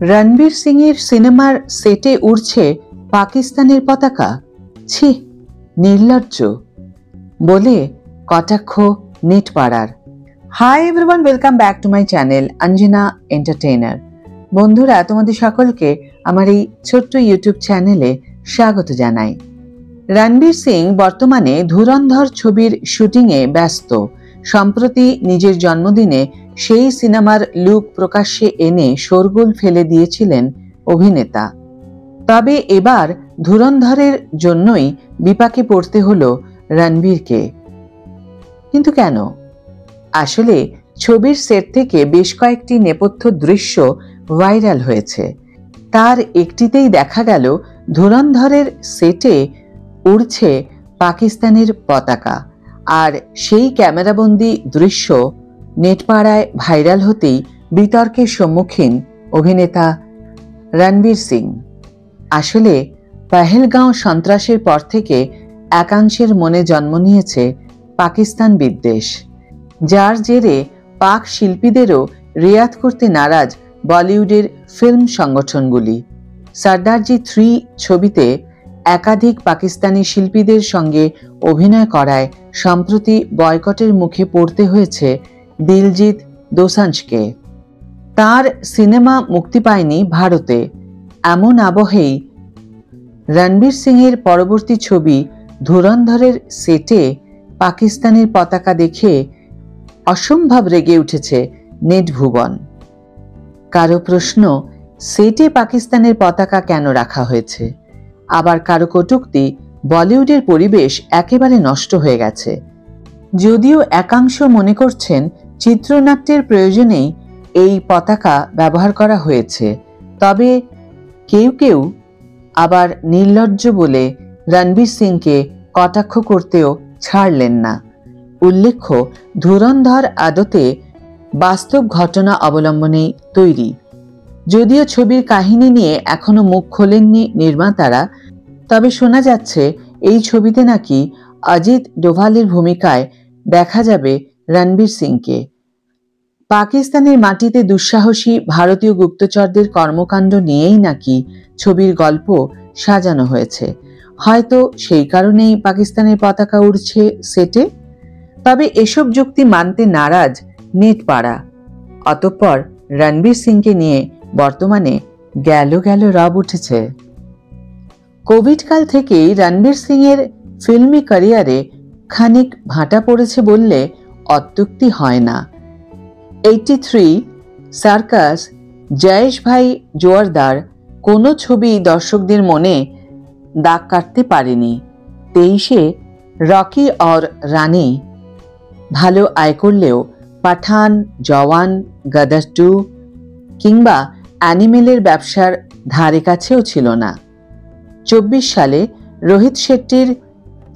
রণবীর সিং এর সিনেমার সেটে উড়ছে পাকিস্তানের পতাকা। ছি, নির্লজ্জ বলে কটাক্ষ নেটপাড়ার। Hi everyone, welcome back to my channel Anjana entertainer. বন্ধুরা, তোমাদের সকলকে আমার এই ছোট্ট ইউটিউব চ্যানেলে স্বাগত জানাই। রণবীর সিং বর্তমানে ধুরন্ধর ছবির শুটিংয়ে ব্যস্ত। সম্প্রতি নিজের জন্মদিনে সেই সিনেমার লুক প্রকাশ্যে এনে শোরগোল ফেলে দিয়েছিলেন অভিনেতা। তবে এবার ধুরন্ধরের জন্যই বিপাকে পড়তে হলো রণবীরকে। কিন্তু কেন? আসলে ছবির সেট থেকে বেশ কয়েকটি নেপথ্য দৃশ্য ভাইরাল হয়েছে। তার একটিতেই দেখা গেল ধুরন্ধরের সেটে উড়ছে পাকিস্তানের পতাকা, আর সেই ক্যামেরাবন্দি দৃশ্য নেটপাড়ায় ভাইরাল হতেই বিতর্কের সম্মুখীন অভিনেতা রণবীর সিং। আসলে পহেলগাঁও সন্ত্রাসের পর থেকে একাংশের মনে জন্ম নিয়েছে পাকিস্তান বিদ্বেষ, যার জেরে পাক শিল্পীদেরও রিয়াত করতে নারাজ বলিউডের ফিল্ম সংগঠনগুলি। সর্দারজি 3 ছবিতে একাধিক পাকিস্তানি শিল্পীদের সঙ্গে অভিনয় করায় সম্প্রতি বয়কটের মুখে পড়তে হয়েছে দিলজিৎ দোসাঞ্জকে। তার সিনেমা মুক্তি পায়নি ভারতে। এমন আবহেই রণবীর সিং এর পরবর্তী ছবি ধুরন্ধরের সেটে পাকিস্তানের পতাকা দেখে অসম্ভব রেগে উঠেছে নেট ভুবন। কারো প্রশ্ন, সেটে পাকিস্তানের পতাকা কেন রাখা হয়েছে? আবার কারো কটূক্তি, বলিউডের পরিবেশ একেবারে নষ্ট হয়ে গেছে। যদিও একাংশ মনে করছেন চিত্রনাট্যের প্রয়োজনেই এই পতাকা ব্যবহার করা হয়েছে, তবে কেউ কেউ আবার নির্লজ্জ বলে রণবীর সিংকে কটাক্ষ করতেও ছাড়লেন না। উল্লেখ্য, ধুরন্ধর আদতে বাস্তব ঘটনা অবলম্বনেই তৈরি। যদিও ছবির কাহিনী নিয়ে এখনো মুখ খোলেননি নির্মাতারা, তবে শোনা যাচ্ছে এই ছবিতে নাকি অজিত ডোভালের ভূমিকায় দেখা যাবে রণবীর সিংকে। পাকিস্তানের মাটিতে দুঃসাহসী ভারতীয় গুপ্তচরদের কর্মকাণ্ড নিয়েই নাকি ছবির গল্প সাজানো হয়েছে। হয়তো সেই কারণেই পাকিস্তানের পতাকা উড়ছে সেটে। তবে এসব যুক্তি মানতে নারাজ নেটপাড়া। অতঃপর রণবীর সিংকে নিয়ে বর্তমানে গেল রব উঠেছে। কোভিড কাল থেকেই রণবীর সিং এর ফিল্মি ক্যারিয়ারে খানিক ভাটা পড়েছে বললে অত্যুক্তি হয় না। 83, সার্কাস, জয়েশ ভাই জোয়ারদার কোনো ছবি দর্শকদের মনে দাগ কাটতে পারেনি। 23-এ রকি और রানী ভালো আয় করলেও পাঠান, জওয়ান, গদর 2 কিংবা অ্যানিমেলের ব্যবসার ধারে কাছেও ছিল না। 24 সালে রোহিত শেট্টির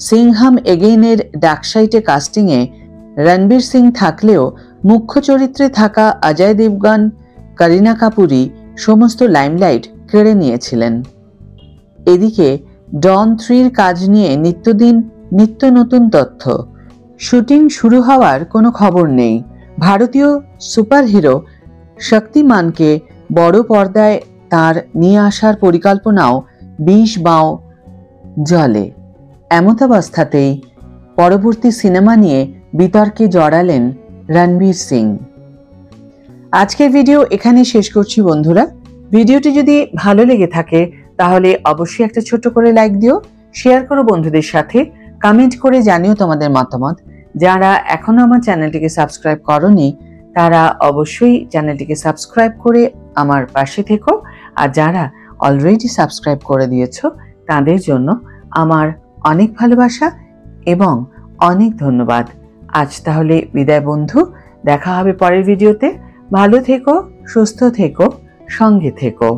সিংহাম এগেইনের ডাকসাইটে কাস্টিংয়ে রণবীর সিং থাকলেও মুখ্য চরিত্রে থাকা অজয় দেবগন, করিনা কাপুরই সমস্ত লাইমলাইট কেড়ে নিয়েছিলেন। এদিকে ডন 3-র কাজ নিয়ে নিত্য নতুন তথ্য। শুটিং শুরু হওয়ার কোনো খবর নেই। ভারতীয় সুপারহিরো শক্তিমানকে বড় পর্দায় তার নিয়ে আসার পরিকল্পনাও 20 বাও জলে। এমতাবস্থাতেই পরবর্তী সিনেমা নিয়ে বিতর্কে জড়ালেন রণবীর সিং। আজকের ভিডিও এখানে শেষ করছি বন্ধুরা। ভিডিওটি যদি ভালো লেগে থাকে তাহলে অবশ্যই একটা ছোট করে লাইক দিও, শেয়ার করো বন্ধুদের সাথে, কমেন্ট করে জানিও তোমাদের মতামত। যারা এখনো আমার চ্যানেলটিকে সাবস্ক্রাইব করোনি তারা অবশ্যই চ্যানেলটিকে সাবস্ক্রাইব করে আমার পাশে থেকো, আর যারা অলরেডি সাবস্ক্রাইব করে দিয়েছো তাদের জন্য আমার অনেক ভালোবাসা এবং অনেক ধন্যবাদ। আজ তাহলে বিদায় বন্ধু, দেখা হবে পরের ভিডিওতে। ভালো থেকো, সুস্থ থেকো, সঙ্গে থেকো।